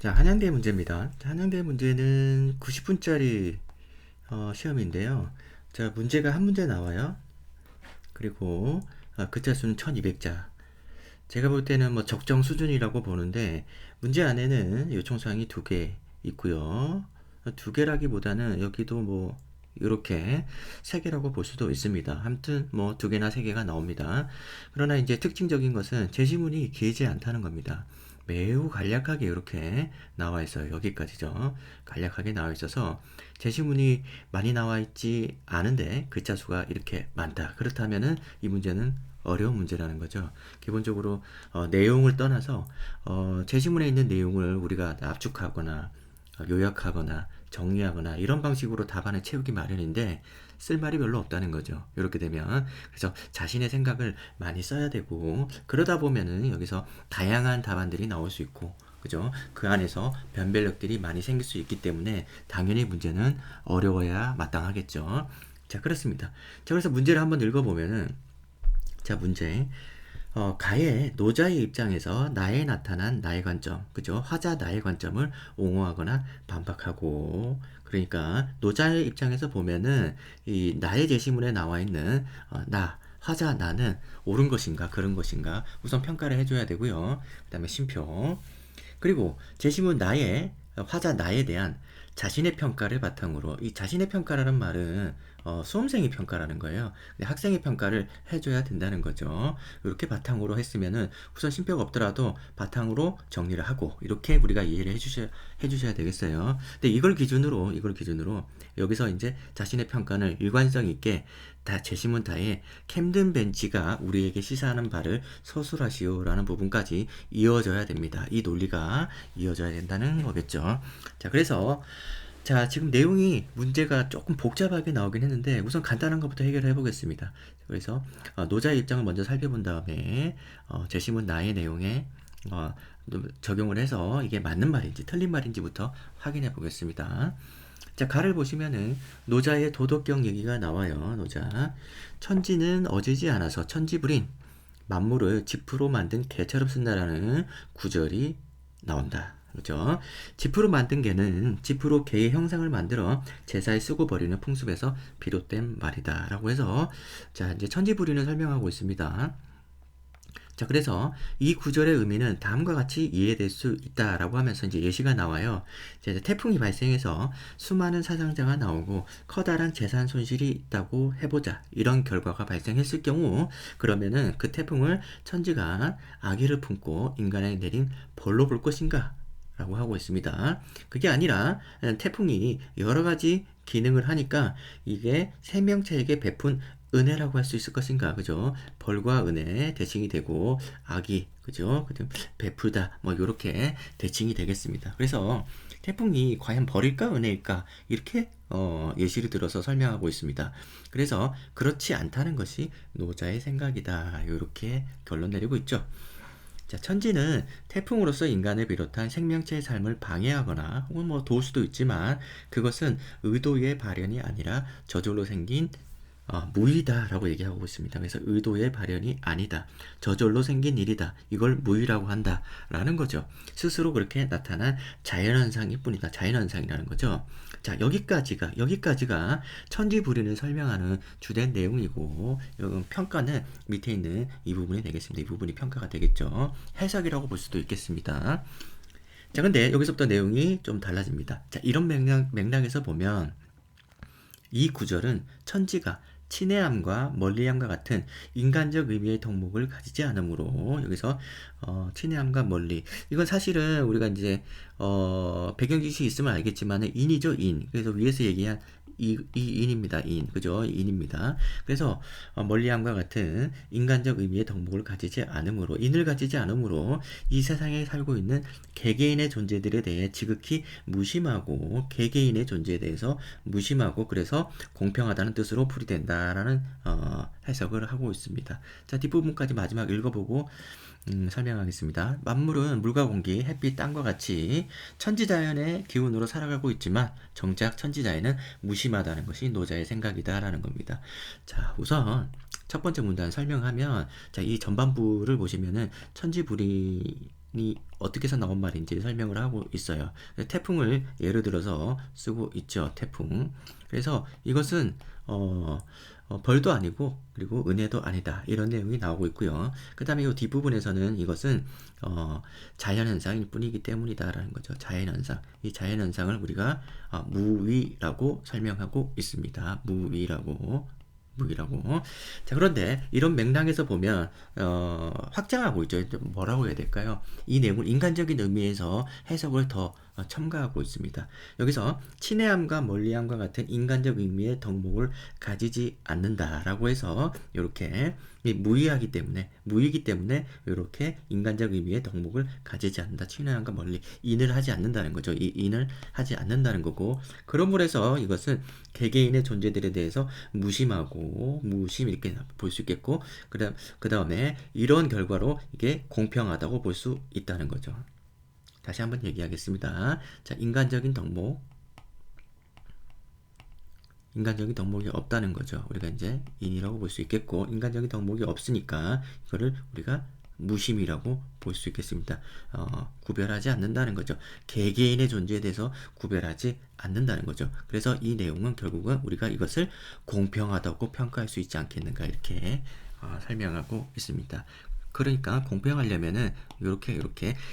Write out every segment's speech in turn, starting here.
자, 한양대 문제입니다. 자, 한양대 문제는 90분짜리 시험인데요. 자, 문제가 한 문제 나와요. 그리고 글자 수는 1200자. 제가 볼 때는 뭐 적정 수준이라고 보는데 문제 안에는 요청사항이 두 개 있고요. 두 개라기보다는 여기도 뭐 이렇게 세 개라고 볼 수도 있습니다. 아무튼 뭐 두 개나 세 개가 나옵니다. 그러나 이제 특징적인 것은 제시문이 길지 않다는 겁니다. 매우 간략하게 이렇게 나와 있어요. 여기까지죠. 간략하게 나와 있어서 제시문이 많이 나와 있지 않은데 글자 수가 이렇게 많다. 그렇다면은 이 문제는 어려운 문제라는 거죠. 기본적으로 내용을 떠나서 제시문에 있는 내용을 우리가 압축하거나 요약하거나 정리하거나 이런 방식으로 답안을 채우기 마련인데 쓸 말이 별로 없다는 거죠. 이렇게 되면 그래서 자신의 생각을 많이 써야 되고 그러다 보면은 여기서 다양한 답안들이 나올 수 있고 그죠? 그 안에서 변별력들이 많이 생길 수 있기 때문에 당연히 문제는 어려워야 마땅하겠죠. 자, 그렇습니다. 자, 그래서 문제를 한번 읽어보면은 자, 문제. 가의 노자의 입장에서 나에 나타난 나의 관점, 그죠? 화자 나의 관점을 옹호하거나 반박하고, 그러니까 노자의 입장에서 보면은 이 나의 제시문에 나와 있는 나, 화자 나는 옳은 것인가 그른 것인가 우선 평가를 해줘야 되고요. 그다음에 심표. 그리고 제시문 나의 화자 나에 대한 자신의 평가를 바탕으로 이 자신의 평가라는 말은 수험생의 평가라는 거예요. 근데 학생의 평가를 해줘야 된다는 거죠. 이렇게 바탕으로 했으면은 우선 심표가 없더라도 바탕으로 정리를 하고 이렇게 우리가 이해를 해주셔야 되겠어요. 근데 이걸 기준으로 여기서 이제 자신의 평가는 일관성 있게 다 제시문 다에 캠든 벤치가 우리에게 시사하는 바를 서술하시오라는 부분까지 이어져야 됩니다. 이 논리가 이어져야 된다는 거겠죠. 자, 그래서 자, 지금 내용이 문제가 조금 복잡하게 나오긴 했는데 우선 간단한 것부터 해결해 보겠습니다. 그래서 노자의 입장을 먼저 살펴본 다음에 제시문 나의 내용에 어, 적용을 해서 이게 맞는 말인지 틀린 말인지부터 확인해 보겠습니다. 자, 가를 보시면은 노자의 도덕경 얘기가 나와요. 노자. 천지는 어지지 않아서 천지불인 만물을 지프로 만든 개처럼 쓴다라는 구절이 나온다. 그죠? 지프로 만든 개는 지프로 개의 형상을 만들어 제사에 쓰고 버리는 풍습에서 비롯된 말이다. 라고 해서 자, 이제 천지불인을 설명하고 있습니다. 자, 그래서 이 구절의 의미는 다음과 같이 이해될 수 있다라고 하면서 이제 예시가 나와요. 이제 태풍이 발생해서 수많은 사상자가 나오고 커다란 재산 손실이 있다고 해보자. 이런 결과가 발생했을 경우 그러면은 그 태풍을 천지가 악의를 품고 인간에 내린 벌로 볼 것인가? 라고 하고 있습니다. 그게 아니라 태풍이 여러 가지 기능을 하니까 이게 생명체에게 베푼 은혜라고 할 수 있을 것인가, 그죠? 벌과 은혜 대칭이 되고 악이, 그죠? 베풀다, 뭐 이렇게 대칭이 되겠습니다. 그래서 태풍이 과연 벌일까 은혜일까 이렇게 예시를 들어서 설명하고 있습니다. 그래서 그렇지 않다는 것이 노자의 생각이다. 이렇게 결론 내리고 있죠. 자, 천지는 태풍으로서 인간을 비롯한 생명체의 삶을 방해하거나 혹은 뭐 도울 수도 있지만 그것은 의도의 발현이 아니라 저절로 생긴 무의다라고 얘기하고 있습니다. 그래서 의도의 발현이 아니다. 저절로 생긴 일이다. 이걸 무의라고 한다라는 거죠. 스스로 그렇게 나타난 자연현상일 뿐이다. 자연현상이라는 거죠. 자, 여기까지가 천지불인을 설명하는 주된 내용이고 평가는 밑에 있는 이 부분이 되겠습니다. 이 부분이 평가가 되겠죠. 해석이라고 볼 수도 있겠습니다. 자, 근데 여기서부터 내용이 좀 달라집니다. 자, 이런 맥락에서 보면 이 구절은 천지가 친애함과 멀리함과 같은 인간적 의미의 덕목을 가지지 않으므로 여기서 친애함과 멀리 이건 사실은 우리가 이제 배경 지식이 있으면 알겠지만 인이죠, 인. 그래서 위에서 얘기한 이 인입니다. 인. 그죠? 인입니다. 그래서 멀리함과 같은 인간적 의미의 덕목을 가지지 않으므로 인을 가지지 않으므로 이 세상에 살고 있는 개개인의 존재들에 대해 지극히 무심하고 개개인의 존재에 대해서 무심하고 그래서 공평하다는 뜻으로 풀이된다라는 해석을 하고 있습니다. 자, 뒷부분까지 마지막 읽어보고 설명하겠습니다. 만물은 물과 공기, 햇빛, 땅과 같이 천지자연의 기운으로 살아가고 있지만 정작 천지자연은 무심하다는 것이 노자의 생각이다라는 겁니다. 자, 우선 첫 번째 문단 설명하면 자, 이 전반부를 보시면은 천지불이 어떻게 해서 나온 말인지 설명을 하고 있어요. 태풍을 예를 들어서 쓰고 있죠. 태풍. 그래서 이것은 벌도 아니고 그리고 은혜도 아니다. 이런 내용이 나오고 있고요. 그 다음에 이 뒷부분에서는 이것은 자연현상일 뿐이기 때문이다라는 거죠. 자연현상. 이 자연현상을 우리가 무위라고 설명하고 있습니다. 무위라고. 자, 그런데 이런 맥락에서 보면 확장하고 있죠. 뭐라고 해야 될까요? 이 내용을 인간적인 의미에서 해석을 더 첨가하고 있습니다. 여기서 친애함과 멀리함과 같은 인간적 의미의 덕목을 가지지 않는다라고 해서 이렇게 무의이기 때문에 이렇게 인간적 의미의 덕목을 가지지 않는다. 친애함과 멀리 인을 하지 않는다는 거죠. 이 인을 하지 않는다는 거고, 그러므로 해서 이것은 개개인의 존재들에 대해서 무심 이렇게 볼 수 있겠고, 그 다음에 이런 결과로 이게 공평하다고 볼 수 있다는 거죠. 다시 한번 얘기하겠습니다. 자, 인간적인 덕목이 없다는 거죠. 우리가 이제 인이라고 볼 수 있겠고, 인간적인 덕목이 없으니까 이거를 우리가 무심이라고 볼 수 있겠습니다. 구별하지 않는다는 거죠. 개개인의 존재에 대해서 구별하지 않는다는 거죠. 그래서 이 내용은 결국은 우리가 이것을 공평하다고 평가할 수 있지 않겠는가 이렇게 설명하고 있습니다. 그러니까 공평하려면은 이렇게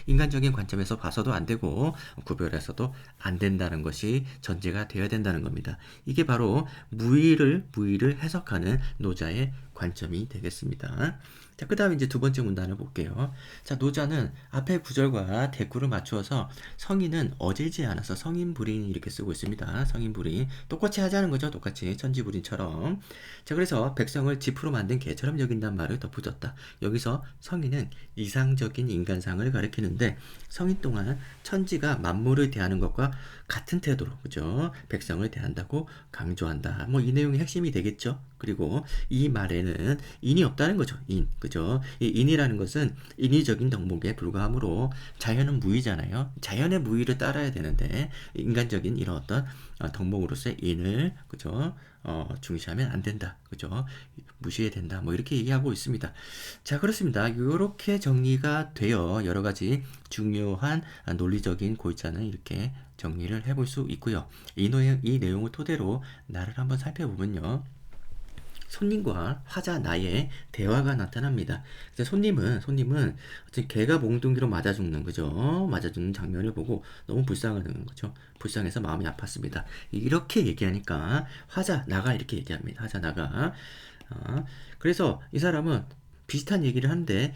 인간적인 관점에서 봐서도 안 되고 구별해서도 안 된다는 것이 전제가 되어야 된다는 겁니다. 이게 바로 무의를 해석하는 노자의 관점이 되겠습니다. 자, 그 다음에 이제 두 번째 문단을 볼게요. 자, 노자는 앞에 구절과 대꾸를 맞추어서 성인은 어질지 않아서 성인불인 이렇게 쓰고 있습니다. 성인불인. 똑같이 하자는 거죠. 똑같이 천지불인처럼. 자, 그래서 백성을 지프로 만든 개처럼 여긴다는 말을 덧붙였다. 여기서 성인은 이상적인 인간상을 가리키는데 성인 동안 천지가 만물을 대하는 것과 같은 태도로 그죠? 백성을 대한다고 강조한다. 뭐 이 내용이 핵심이 되겠죠. 그리고 이 말에는 인이 없다는 거죠. 그죠? 이 인이라는 것은 인위적인 덕목에 불과하므로 자연은 무의잖아요. 자연의 무의를 따라야 되는데 인간적인 이런 어떤 덕목으로서의 인을 그죠? 중시하면 안 된다. 그죠? 무시해야 된다. 뭐 이렇게 얘기하고 있습니다. 자, 그렇습니다. 이렇게 정리가 되어 여러 가지 중요한 논리적인 고의자는 이렇게 정리를 해볼 수 있고요. 이 내용을 토대로 나를 한번 살펴보면요. 손님과 화자 나의 대화가 나타납니다. 손님은 개가 몽둥이로 맞아 죽는 거죠. 맞아 죽는 장면을 보고 너무 불쌍하다는 거죠. 불쌍해서 마음이 아팠습니다. 이렇게 얘기하니까 화자 나가 이렇게 얘기합니다. 화자 나가. 그래서 이 사람은 비슷한 얘기를 하는데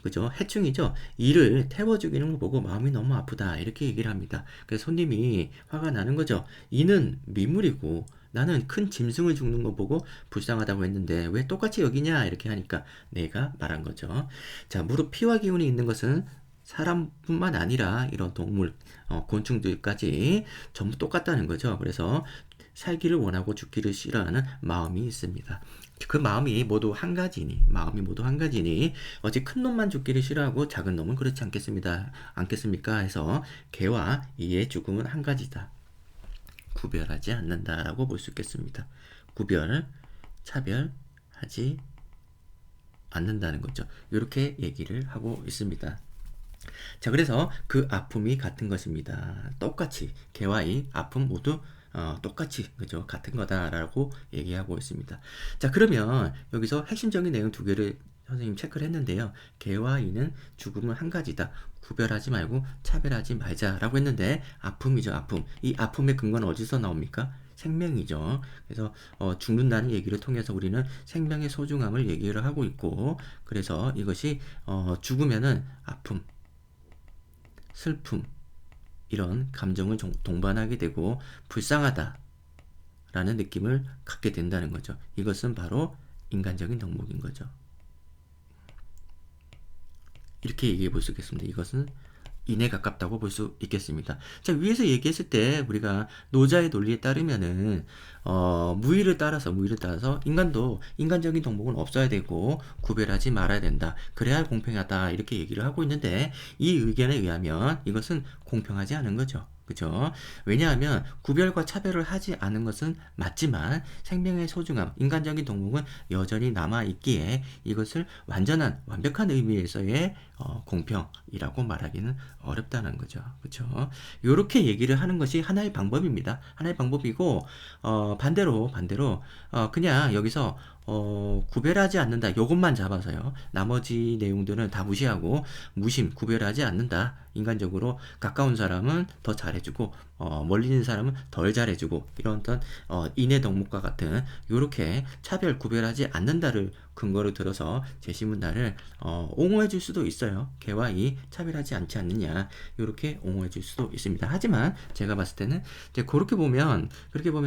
그죠? 해충이죠. 이를 태워 죽이는 걸 보고 마음이 너무 아프다 이렇게 얘기를 합니다. 그래서 손님이 화가 나는 거죠. 이는 민물이고 나는 큰 짐승을 죽는 거 보고 불쌍하다고 했는데 왜 똑같이 여기냐 이렇게 하니까 내가 말한 거죠. 자, 무릇 피와 기운이 있는 것은 사람뿐만 아니라 이런 동물, 곤충들까지 전부 똑같다는 거죠. 그래서 살기를 원하고 죽기를 싫어하는 마음이 있습니다. 그 마음이 모두 한 가지니 어찌 큰 놈만 죽기를 싫어하고 작은 놈은 그렇지 않겠습니까? 해서 개와 이의 죽음은 한 가지다. 구별하지 않는다라고 볼 수 있겠습니다. 차별하지 않는다는 거죠. 이렇게 얘기를 하고 있습니다. 자, 그래서 그 아픔이 같은 것입니다. 똑같이 개와 이 아픔 모두 똑같이 그죠? 같은 거다라고 얘기하고 있습니다. 자, 그러면 여기서 핵심적인 내용 두 개를 선생님 체크를 했는데요. 개와 이는 죽음은 한 가지다. 구별하지 말고 차별하지 말자라고 했는데 아픔이죠. 아픔. 이 아픔의 근거는 어디서 나옵니까? 생명이죠. 그래서 죽는다는 얘기를 통해서 우리는 생명의 소중함을 얘기를 하고 있고 그래서 이것이 죽으면은 아픔, 슬픔 이런 감정을 동반하게 되고 불쌍하다 라는 느낌을 갖게 된다는 거죠. 이것은 바로 인간적인 덕목인 거죠. 이렇게 얘기해 볼 수 있겠습니다. 이것은 인에 가깝다고 볼 수 있겠습니다. 자, 위에서 얘기했을 때 우리가 노자의 논리에 따르면은 무의를 따라서 인간도 인간적인 덕목은 없어야 되고 구별하지 말아야 된다. 그래야 공평하다 이렇게 얘기를 하고 있는데 이 의견에 의하면 이것은 공평하지 않은 거죠. 그죠? 왜냐하면 구별과 차별을 하지 않은 것은 맞지만 생명의 소중함, 인간적인 덕목은 여전히 남아있기에 이것을 완벽한 의미에서의 공평이라고 말하기는 어렵다는 거죠. 그렇죠? 이렇게 얘기를 하는 것이 하나의 방법입니다. 하나의 방법이고 반대로 그냥 여기서 구별하지 않는다. 요것만 잡아서요. 나머지 내용들은 다 무시하고 구별하지 않는다. 인간적으로 가까운 사람은 더 잘해주고 멀리 있는 사람은 덜 잘해주고 이런 어떤 인해덕목과 같은 이렇게 차별 구별하지 않는다를 근거로 들어서 제시문단을 옹호해 줄 수도 있어요. 개와 이 차별하지 않지 않느냐 이렇게 옹호해 줄 수도 있습니다. 하지만 제가 봤을 때는 이제 그렇게 보면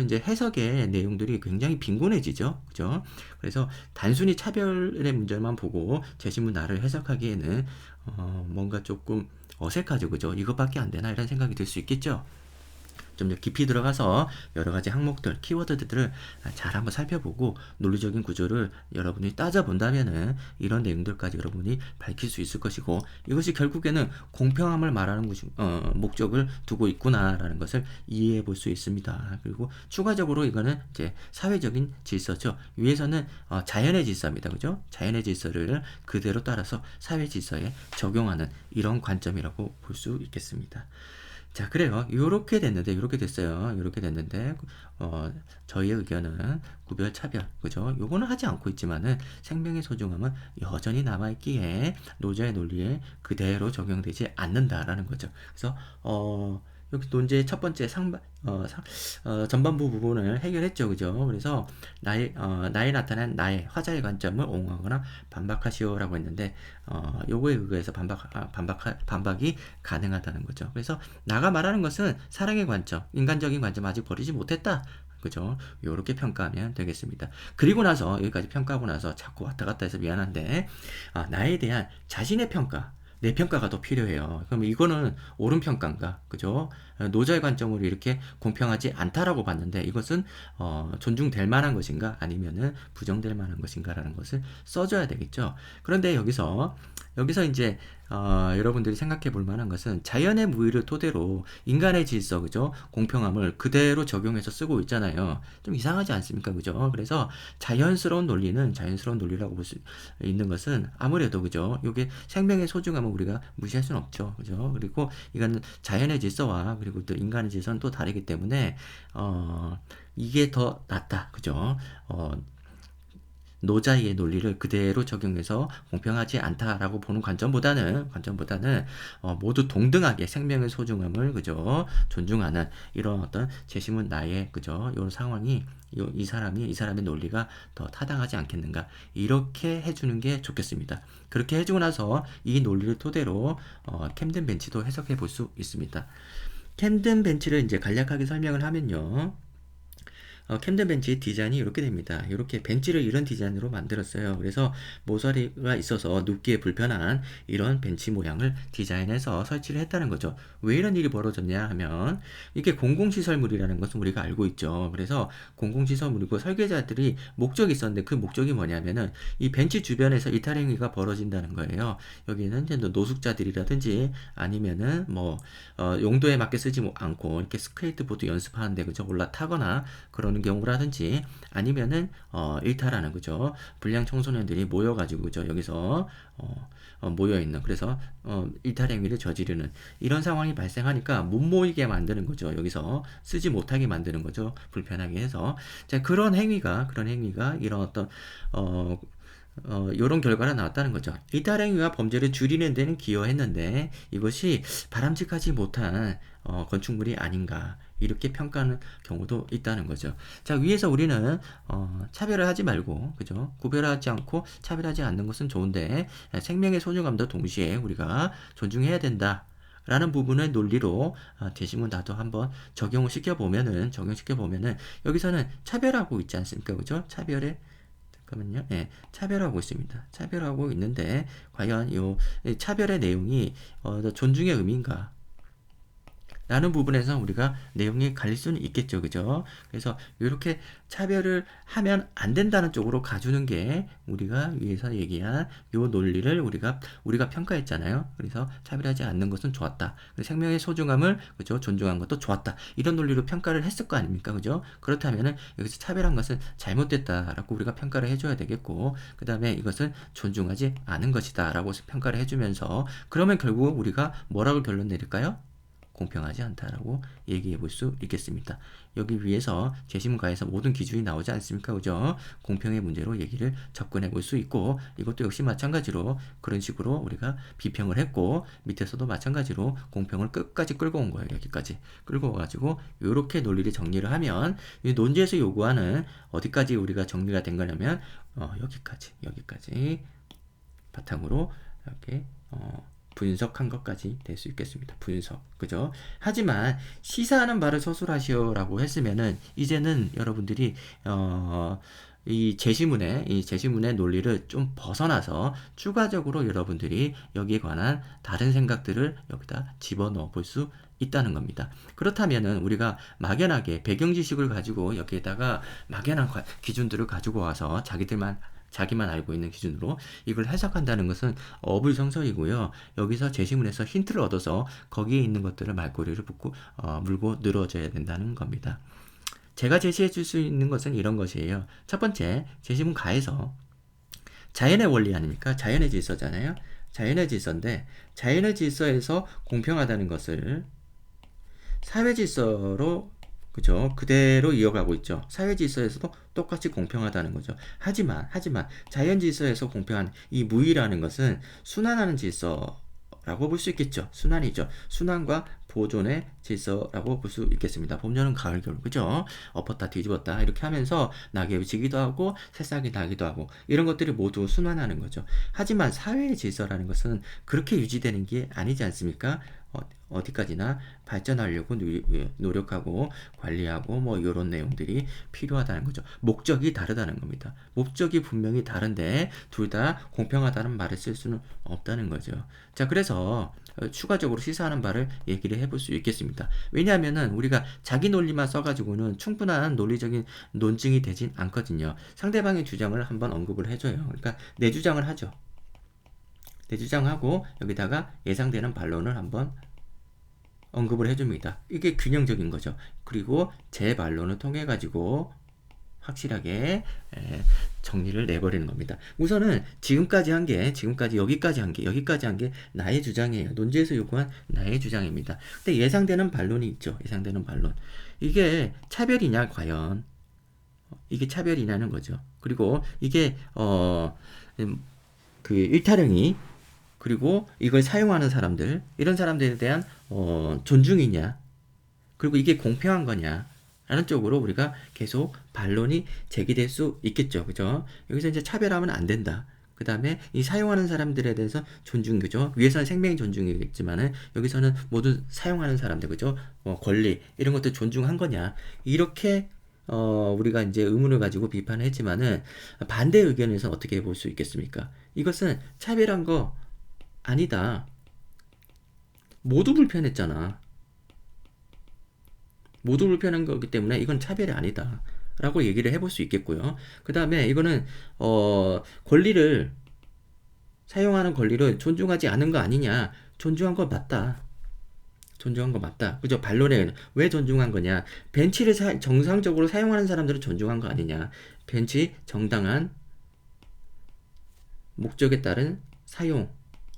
이제 해석의 내용들이 굉장히 빈곤해지죠. 그죠? 그래서 단순히 차별의 문제만 보고 제시문단을 해석하기에는 뭔가 조금 어색하죠. 그죠? 이것밖에 안 되나 이런 생각이 들 수 있겠죠. 좀 더 깊이 들어가서 여러 가지 항목들, 키워드들을 잘 한번 살펴보고 논리적인 구조를 여러분이 따져본다면은 이런 내용들까지 여러분이 밝힐 수 있을 것이고 이것이 결국에는 공평함을 말하는 목적을 두고 있구나라는 것을 이해해 볼 수 있습니다. 그리고 추가적으로 이거는 이제 사회적인 질서죠. 위에서는 자연의 질서입니다. 그죠? 자연의 질서를 그대로 따라서 사회 질서에 적용하는 이런 관점이라고 볼 수 있겠습니다. 자, 그래요. 요렇게 됐어요. 요렇게 됐는데, 저희의 의견은 구별, 차별, 그죠? 요거는 하지 않고 있지만은 생명의 소중함은 여전히 남아있기에 노자의 논리에 그대로 적용되지 않는다라는 거죠. 그래서, 여기 논제의 첫 번째 전반부 부분을 해결했죠. 그죠? 그래서 나에 나타난 나의 화자의 관점을 옹호하거나 반박하시오라고 했는데, 요거에 의해서 반박이 가능하다는 거죠. 그래서 나가 말하는 것은 사랑의 관점, 인간적인 관점 아직 버리지 못했다. 그죠? 요렇게 평가하면 되겠습니다. 그리고 나서, 여기까지 평가하고 나서 자꾸 왔다 갔다 해서 미안한데, 나에 대한 자신의 평가, 내 평가가 더 필요해요. 그럼 이거는 옳은 평가인가? 그죠? 노자의 관점으로 이렇게 공평하지 않다라고 봤는데 이것은 존중될 만한 것인가? 아니면은 부정될 만한 것인가라는 것을 써줘야 되겠죠. 그런데 여기서 이제 여러분들이 생각해 볼 만한 것은 자연의 무의를 토대로 인간의 질서, 그죠? 공평함을 그대로 적용해서 쓰고 있잖아요. 좀 이상하지 않습니까? 그죠? 그래서 자연스러운 논리라고 볼 수 있는 것은 아무래도, 그죠? 이게 생명의 소중함을 우리가 무시할 수는 없죠. 그죠? 그리고 이건 자연의 질서와 그리고 또 인간의 질서는 또 다르기 때문에, 이게 더 낫다. 그죠? 노자의 논리를 그대로 적용해서 공평하지 않다라고 보는 관점보다는 모두 동등하게 생명의 소중함을, 그죠? 존중하는 이런 어떤 제시문 나의, 그죠? 이런 상황이 이 사람의 논리가 더 타당하지 않겠는가 이렇게 해주는 게 좋겠습니다. 그렇게 해주고 나서 이 논리를 토대로 캠든 벤치도 해석해 볼 수 있습니다. 캠든 벤치를 이제 간략하게 설명을 하면요. 캠든 벤치 디자인이 이렇게 됩니다. 이렇게 벤치를 이런 디자인으로 만들었어요. 그래서 모서리가 있어서 눕기에 불편한 이런 벤치 모양을 디자인해서 설치를 했다는 거죠. 왜 이런 일이 벌어졌냐 하면 이게 공공시설물이라는 것은 우리가 알고 있죠. 그래서 공공시설물이고 설계자들이 목적이 있었는데 그 목적이 뭐냐면은 이 벤치 주변에서 이탈 행위가 벌어진다는 거예요. 여기는 이제 노숙자들이라든지 아니면은 용도에 맞게 쓰지 않고 이렇게 스케이트보드 연습하는데, 그죠? 올라타거나 그러는 경우라든지 아니면은 일탈하는, 그죠? 불량 청소년들이 모여가지고, 그죠? 여기서 모여 있는, 그래서 일탈 행위를 저지르는 이런 상황이 발생하니까 못 모이게 만드는 거죠. 여기서 쓰지 못하게 만드는 거죠. 불편하게 해서. 자, 그런 행위가 이런 어떤 요런 결과가 나왔다는 거죠. 이탈 행위와 범죄를 줄이는 데는 기여했는데 이것이 바람직하지 못한 건축물이 아닌가 이렇게 평가하는 경우도 있다는 거죠. 자, 위에서 우리는 차별을 하지 말고, 그죠? 구별하지 않고 차별하지 않는 것은 좋은데 생명의 소중함도 동시에 우리가 존중해야 된다. 라는 부분의 논리로 제시문 나도 한번 적용을 시켜보면은 여기서는 차별하고 있지 않습니까? 그죠? 잠깐만요. 예, 차별하고 있습니다. 차별하고 있는데 과연 이 차별의 내용이 존중의 의미인가? 라는 부분에서 우리가 내용이 갈릴 수는 있겠죠. 그죠? 그래서 이렇게 차별을 하면 안 된다는 쪽으로 가주는 게 우리가 위에서 얘기한 요 논리를 우리가 평가했잖아요. 그래서 차별하지 않는 것은 좋았다. 생명의 소중함을 그죠? 존중한 것도 좋았다. 이런 논리로 평가를 했을 거 아닙니까? 그죠? 그렇다면은 여기서 차별한 것은 잘못됐다라고 우리가 평가를 해줘야 되겠고, 그 다음에 이것은 존중하지 않은 것이다라고 평가를 해주면서, 그러면 결국 우리가 뭐라고 결론 내릴까요? 공평하지 않다라고 얘기해 볼 수 있겠습니다. 여기 위에서 제시문가에서 모든 기준이 나오지 않습니까? 그죠? 공평의 문제로 얘기를 접근해 볼 수 있고, 이것도 역시 마찬가지로 그런 식으로 우리가 비평을 했고, 밑에서도 마찬가지로 공평을 끝까지 끌고 온 거예요. 여기까지 끌고 와가지고 이렇게 논리를 정리를 하면, 이 논지에서 요구하는 어디까지 우리가 정리가 된 거냐면 여기까지 바탕으로 이렇게 분석한 것까지 될 수 있겠습니다. 분석. 그죠? 하지만 시사하는 바를 서술하시오라고 했으면은 이제는 여러분들이 이 제시문의 논리를 좀 벗어나서 추가적으로 여러분들이 여기에 관한 다른 생각들을 여기다 집어넣어 볼 수 있다는 겁니다. 그렇다면은 우리가 막연하게 배경 지식을 가지고 여기에다가 막연한 기준들을 가지고 와서 자기만 알고 있는 기준으로 이걸 해석한다는 것은 어불성설이고요. 여기서 제시문에서 힌트를 얻어서 거기에 있는 것들을 말꼬리를 물고 늘어져야 된다는 겁니다. 제가 제시해 줄 수 있는 것은 이런 것이에요. 첫 번째, 제시문 가에서 자연의 원리 아닙니까? 자연의 질서잖아요. 자연의 질서인데, 자연의 질서에서 공평하다는 것을 사회 질서로 그죠? 그대로 이어가고 있죠. 사회 질서에서도 똑같이 공평하다는 거죠. 하지만 자연 질서에서 공평한 이 무의라는 것은 순환하는 질서라고 볼 수 있겠죠. 순환이죠. 순환과 보존의 질서라고 볼 수 있겠습니다. 봄여름 가을 겨울 그죠? 엎었다 뒤집었다 이렇게 하면서 낙엽이 지기도 하고 새싹이 나기도 하고 이런 것들이 모두 순환하는 거죠. 하지만 사회의 질서라는 것은 그렇게 유지되는 게 아니지 않습니까? 어디까지나 발전하려고 노력하고 관리하고 뭐 이런 내용들이 필요하다는 거죠. 목적이 다르다는 겁니다. 목적이 분명히 다른데 둘 다 공평하다는 말을 쓸 수는 없다는 거죠. 자, 그래서 추가적으로 시사하는 바를 얘기를 해볼 수 있겠습니다. 왜냐하면은 우리가 자기 논리만 써가지고는 충분한 논리적인 논증이 되진 않거든요. 상대방의 주장을 한번 언급을 해줘요. 그러니까 내 주장을 하죠. 내 주장하고 여기다가 예상되는 반론을 한번 언급을 해줍니다. 이게 균형적인 거죠. 그리고 제 반론을 통해 가지고 확실하게 정리를 내버리는 겁니다. 우선은 지금까지 여기까지 한 게 나의 주장이에요. 논지에서 요구한 나의 주장입니다. 근데 예상되는 반론이 있죠. 예상되는 반론. 이게 차별이냐 과연? 이게 차별이냐는 거죠. 그리고 이게 그 일타령이 그리고 이걸 사용하는 사람들, 이런 사람들에 대한 존중이냐, 그리고 이게 공평한 거냐 라는 쪽으로 우리가 계속 반론이 제기될 수 있겠죠. 그죠? 여기서 이제 차별하면 안 된다. 그 다음에 이 사용하는 사람들에 대해서 존중, 그죠? 위에서는 생명이 존중이겠지만은 여기서는 모든 사용하는 사람들, 그죠? 권리 이런 것들 존중한 거냐, 이렇게 우리가 이제 의문을 가지고 비판을 했지만은 반대 의견에서 어떻게 볼 수 있겠습니까? 이것은 차별한 거 아니다. 모두 불편했잖아. 모두 불편한 거기 때문에 이건 차별이 아니다. 라고 얘기를 해볼 수 있겠고요. 그 다음에 이거는 권리를 사용하는 권리를 존중하지 않은 거 아니냐. 존중한 거 맞다. 존중한 거 맞다. 그죠? 반론에 왜 존중한 거냐. 벤치를 정상적으로 사용하는 사람들은 존중한 거 아니냐. 벤치 정당한 목적에 따른 사용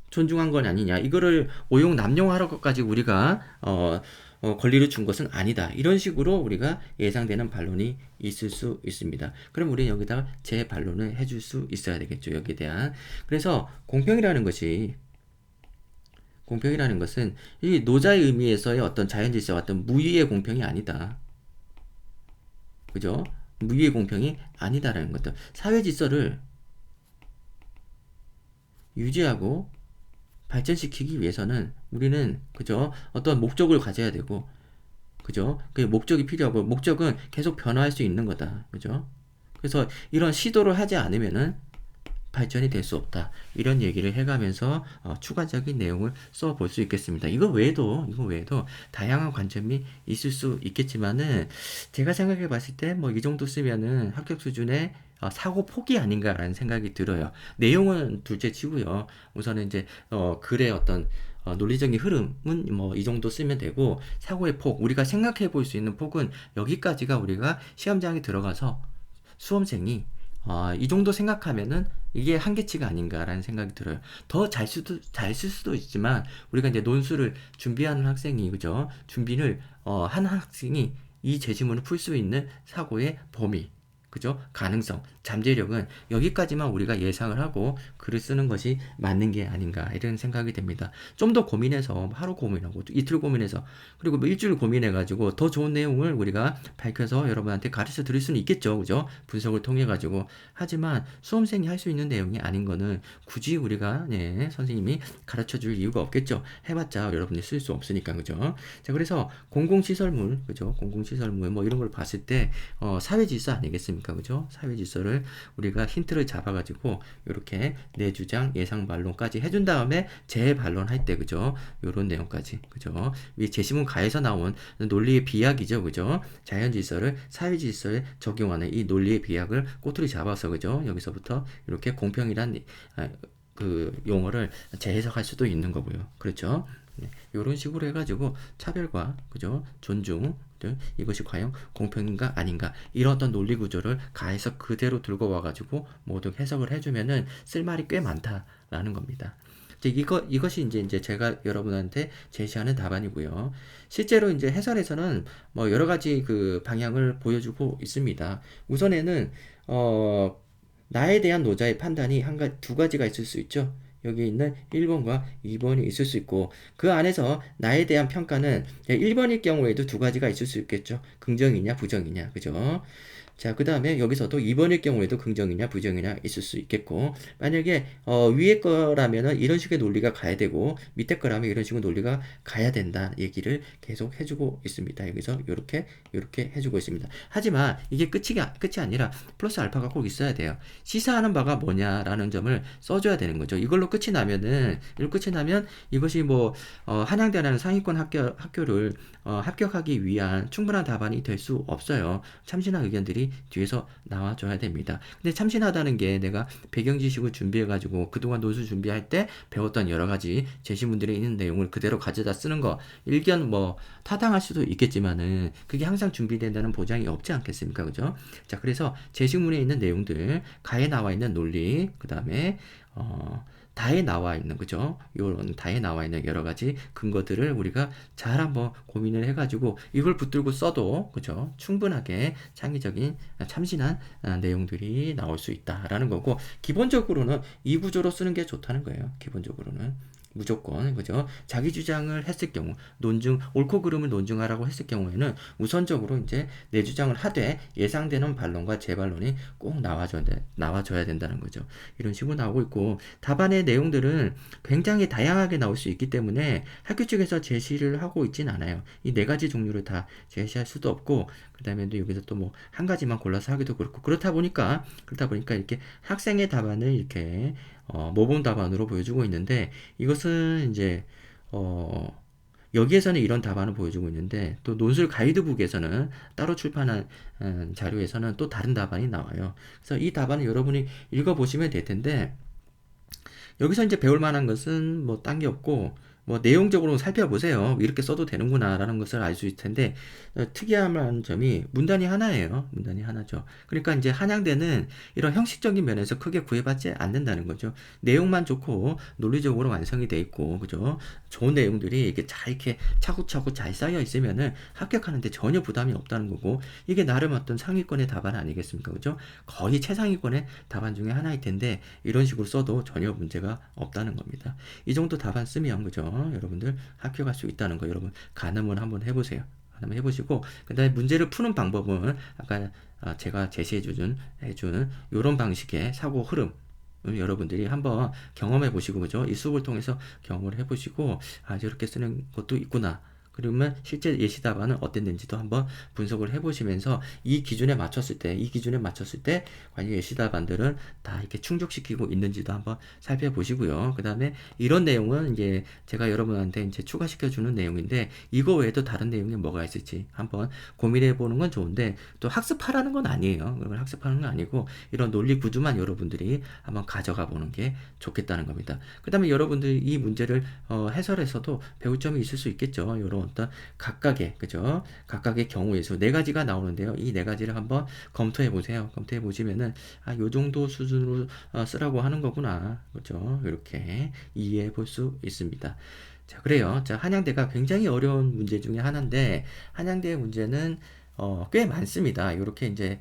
존중한 건 아니냐. 이거를 오용 남용하러 것까지 우리가 권리를 준 것은 아니다. 이런 식으로 우리가 예상되는 반론이 있을 수 있습니다. 그럼 우리는 여기다가 제 반론을 해줄 수 있어야 되겠죠. 여기에 대한. 그래서 공평이라는 것은 이 노자의 의미에서의 어떤 자연질서와 어떤 무의의 공평이 아니다. 그죠? 무의의 공평이 아니다라는 것들. 사회질서를 유지하고 발전시키기 위해서는 우리는 그죠? 어떤 목적을 가져야 되고 그죠? 그 목적이 필요하고 목적은 계속 변화할 수 있는 거다. 그죠? 그래서 이런 시도를 하지 않으면은 발전이 될 수 없다. 이런 얘기를 해가면서 추가적인 내용을 써볼 수 있겠습니다. 이거 외에도 다양한 관점이 있을 수 있겠지만은 제가 생각해 봤을 때 뭐 이 정도 쓰면은 합격 수준의 사고 폭이 아닌가라는 생각이 들어요. 내용은 둘째 치고요. 우선은 이제 글의 어떤 논리적인 흐름은 뭐 이 정도 쓰면 되고, 사고의 폭, 우리가 생각해 볼 수 있는 폭은 여기까지가 우리가 시험장에 들어가서 수험생이 이 정도 생각하면은 이게 한계치가 아닌가라는 생각이 들어요. 더 잘 쓸 수도 있지만, 우리가 이제 논술을 준비하는 학생이, 그죠? 준비를, 한 학생이 이 제시문을 풀 수 있는 사고의 범위, 그죠? 가능성, 잠재력은 여기까지만 우리가 예상을 하고 글을 쓰는 것이 맞는 게 아닌가, 이런 생각이 됩니다. 좀 더 고민해서, 하루 고민하고 이틀 고민해서, 그리고 뭐 일주일 고민해가지고 더 좋은 내용을 우리가 밝혀서 여러분한테 가르쳐 드릴 수는 있겠죠, 그죠? 분석을 통해 가지고. 하지만 수험생이 할 수 있는 내용이 아닌 거는 굳이 우리가, 선생님이 가르쳐 줄 이유가 없겠죠. 해봤자 여러분이 쓸 수 없으니까, 그죠? 자, 그래서 공공시설물, 그죠? 공공시설물 뭐 이런 걸 봤을 때 사회질서 아니겠습니까, 그죠? 사회질서를 우리가 힌트를 잡아가지고 이렇게 내 주장, 예상 반론까지 해준 다음에 재반론 할 때, 그죠? 요런 내용까지, 그죠? 이 제시문 가에서 나온 논리의 비약이죠, 그죠? 자연질서를 사회질서에 적용하는 이 논리의 비약을 꼬투리 잡아서, 그죠? 여기서부터 이렇게 공평이란 그 용어를 재해석할 수도 있는 거고요. 그렇죠? 이런 식으로 해가지고 차별과, 그죠? 존중, 이것이 과연 공평인가 아닌가, 이런 어떤 논리 구조를 가해서 그대로 들고 와가지고 모두 해석을 해주면은 쓸 말이 꽤 많다라는 겁니다. 이것이 이제 제가 여러분한테 제시하는 답안이고요. 실제로 이제 해설에서는 뭐 여러 가지 그 방향을 보여주고 있습니다. 우선에는 나에 대한 노자의 판단이 두 가지가 있을 수 있죠. 여기 있는 1번과 2번이 있을 수 있고, 그 안에서 나에 대한 평가는 1번일 경우에도 두 가지가 있을 수 있겠죠. 긍정이냐 부정이냐, 그죠? 자, 그 다음에 여기서도 2번일 경우에도 긍정이냐 부정이냐 있을 수 있겠고, 만약에 위에 거라면은 이런 식의 논리가 가야 되고, 밑에 거라면 이런 식의 논리가 가야 된다 얘기를 계속 해주고 있습니다. 여기서 이렇게 해주고 있습니다. 하지만 이게 끝이 아니라 플러스 알파가 꼭 있어야 돼요. 시사하는 바가 뭐냐라는 점을 써줘야 되는 거죠. 이걸로 끝이 나면 이것이 뭐 한양대라는 상위권 학교를 합격하기 위한 충분한 답안이 될 수 없어요. 참신한 의견들이 뒤에서 나와줘야 됩니다. 근데 참신하다는 게 내가 배경 지식을 준비해가지고 그동안 논술 준비할 때 배웠던 여러 가지 제시문들에 있는 내용을 그대로 가져다 쓰는 거, 일견 뭐 타당할 수도 있겠지만은 그게 항상 준비된다는 보장이 없지 않겠습니까, 그죠? 자, 그래서 제시문에 있는 내용들, 가에 나와 있는 논리, 그 다음에 다에 나와 있는, 그죠? 요런 다에 나와 있는 여러 가지 근거들을 우리가 잘 한번 고민을 해가지고 이걸 붙들고 써도, 그죠? 충분하게 창의적인 참신한 내용들이 나올 수 있다라는 거고, 기본적으로는 이 구조로 쓰는 게 좋다는 거예요. 기본적으로는. 무조건, 그죠? 자기 주장을 했을 경우, 옳고 그름을 논증하라고 했을 경우에는 우선적으로 이제 내 주장을 하되 예상되는 반론과 재반론이 꼭 나와줘야 된다는 거죠. 이런 식으로 나오고 있고, 답안의 내용들은 굉장히 다양하게 나올 수 있기 때문에 학교 측에서 제시를 하고 있진 않아요. 이 네 가지 종류를 다 제시할 수도 없고, 그 다음에 또 여기서 또 뭐 한 가지만 골라서 하기도 그렇고, 그렇다 보니까 이렇게 학생의 답안을 이렇게 모범 답안으로 보여주고 있는데, 이것은 이제 여기에서는 이런 답안을 보여주고 있는데, 또 논술 가이드북에서는 따로 출판한 자료에서는 또 다른 답안이 나와요. 그래서 이 답안을 여러분이 읽어보시면 될 텐데, 여기서 이제 배울 만한 것은 뭐 딴 게 없고, 뭐 내용적으로 살펴보세요. 이렇게 써도 되는구나 라는 것을 알 수 있을 텐데, 특이한 점이 문단이 하나예요. 문단이 하나죠. 그러니까 이제 한양대는 이런 형식적인 면에서 크게 구애받지 않는다는 거죠. 내용만 좋고 논리적으로 완성이 돼 있고, 그죠? 좋은 내용들이 이렇게 차곡차곡 잘 쌓여 있으면은 합격하는데 전혀 부담이 없다는 거고, 이게 나름 어떤 상위권의 답안 아니겠습니까, 그죠? 거의 최상위권의 답안 중에 하나일 텐데 이런 식으로 써도 전혀 문제가 없다는 겁니다. 이 정도 답안 쓰면, 그죠? 여러분들 합격할 수 있다는 거, 여러분 가늠을 한번 해보세요. 한번 해보시고, 그 다음에 문제를 푸는 방법은 아까 제가 제시해준 이런 방식의 사고 흐름 여러분들이 한번 경험해 보시고, 그죠? 이 수업을 통해서 경험을 해보시고, 이렇게 쓰는 것도 있구나, 그러면 실제 예시 답안은 어땠는지도 한번 분석을 해보시면서 이 기준에 맞췄을 때 과연 예시 답안들은 다 이렇게 충족시키고 있는지도 한번 살펴보시고요. 그 다음에 이런 내용은 이제 제가 여러분한테 이제 추가시켜주는 내용인데 이거 외에도 다른 내용이 뭐가 있을지 한번 고민해 보는 건 좋은데 또 학습하라는 건 아니에요. 그러면 학습하는 건 아니고 이런 논리 구조만 여러분들이 한번 가져가 보는 게 좋겠다는 겁니다. 그 다음에 여러분들이 이 문제를 해설해서도 배울 점이 있을 수 있겠죠. 이런 어떤 각각의 그죠? 각각의 경우에서 네 가지가 나오는데요. 이 네 가지를 한번 검토해 보세요. 검토해 보시면은 요 정도 수준으로 쓰라고 하는 거구나. 그죠? 이렇게 이해해 볼 수 있습니다. 자, 그래요. 자, 한양대가 굉장히 어려운 문제 중에 하나인데 한양대의 문제는 꽤 많습니다. 이렇게 이제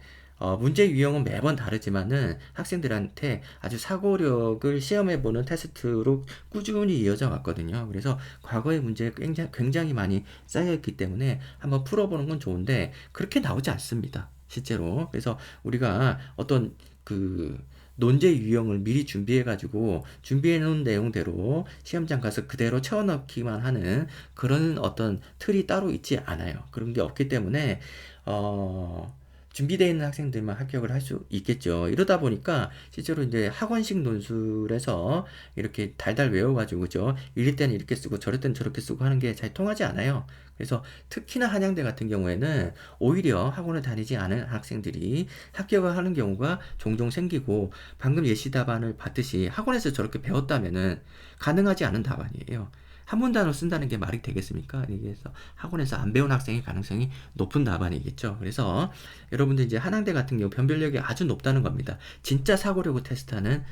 문제 유형은 매번 다르지만은 학생들한테 아주 사고력을 시험해보는 테스트로 꾸준히 이어져 왔거든요. 그래서 과거의 문제에 굉장히 많이 쌓여있기 때문에 한번 풀어보는 건 좋은데 그렇게 나오지 않습니다. 실제로. 그래서 우리가 어떤 그 논제 유형을 미리 준비해가지고 준비해놓은 내용대로 시험장 가서 그대로 채워넣기만 하는 그런 어떤 틀이 따로 있지 않아요. 그런 게 없기 때문에 준비되어 있는 학생들만 합격을 할 수 있겠죠. 이러다 보니까 실제로 이제 학원식 논술에서 이렇게 달달 외워가지고 그죠? 이럴 때는 이렇게 쓰고 저럴 때는 저렇게 쓰고 하는 게 잘 통하지 않아요. 그래서 특히나 한양대 같은 경우에는 오히려 학원을 다니지 않은 학생들이 합격을 하는 경우가 종종 생기고 방금 예시 답안을 봤듯이 학원에서 저렇게 배웠다면은 가능하지 않은 답안이에요. 한 문단어 쓴다는 게 말이 되겠습니까? 그래서 학원에서 안 배운 학생의 가능성이 높은 답안이겠죠. 그래서 여러분들 이제 한양대 같은 경우 변별력이 아주 높다는 겁니다. 진짜 사고력을 테스트하는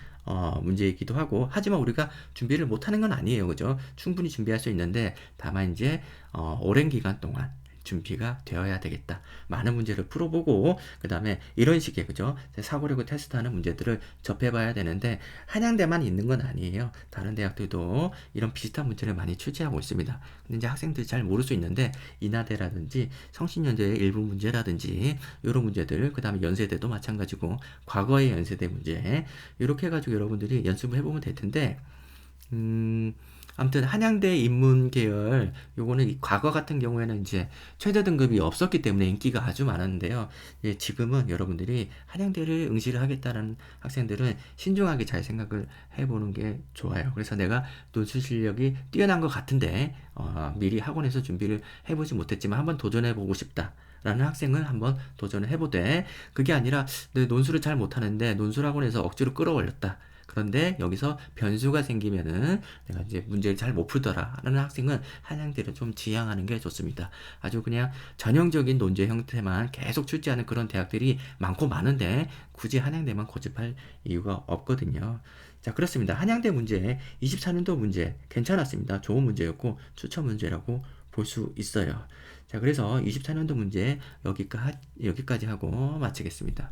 문제이기도 하고 하지만 우리가 준비를 못하는 건 아니에요. 그죠? 충분히 준비할 수 있는데 다만 이제 오랜 기간 동안 준비가 되어야 되겠다. 많은 문제를 풀어보고 그 다음에 이런 식의 그죠? 사고력을 테스트하는 문제들을 접해봐야 되는데 한양대만 있는 건 아니에요. 다른 대학들도 이런 비슷한 문제를 많이 출제하고 있습니다. 근데 이제 학생들이 잘 모를 수 있는데 인하대라든지 성신연대의 일부 문제라든지 이런 문제들 그 다음에 연세대도 마찬가지고 과거의 연세대 문제 이렇게 해가지고 여러분들이 연습을 해보면 될 텐데 아무튼 한양대 인문 계열 요거는 과거 같은 경우에는 이제 최저 등급이 없었기 때문에 인기가 아주 많았는데요. 예, 지금은 여러분들이 한양대를 응시를 하겠다는 학생들은 신중하게 잘 생각을 해보는 게 좋아요. 그래서 내가 논술 실력이 뛰어난 것 같은데 미리 학원에서 준비를 해보지 못했지만 한번 도전해보고 싶다. 라는 학생은 한번 도전을 해보되 그게 아니라 내 논술을 잘 못하는데 논술학원에서 억지로 끌어올렸다. 그런데 여기서 변수가 생기면은 내가 이제 문제를 잘 못 풀더라라는 학생은 한양대를 좀 지향하는 게 좋습니다. 아주 그냥 전형적인 논제 형태만 계속 출제하는 그런 대학들이 많고 많은데 굳이 한양대만 고집할 이유가 없거든요. 자, 그렇습니다. 한양대 문제, 24년도 문제 괜찮았습니다. 좋은 문제였고 추천 문제라고 볼 수 있어요. 자, 그래서 24년도 문제 여기까지 하고 마치겠습니다.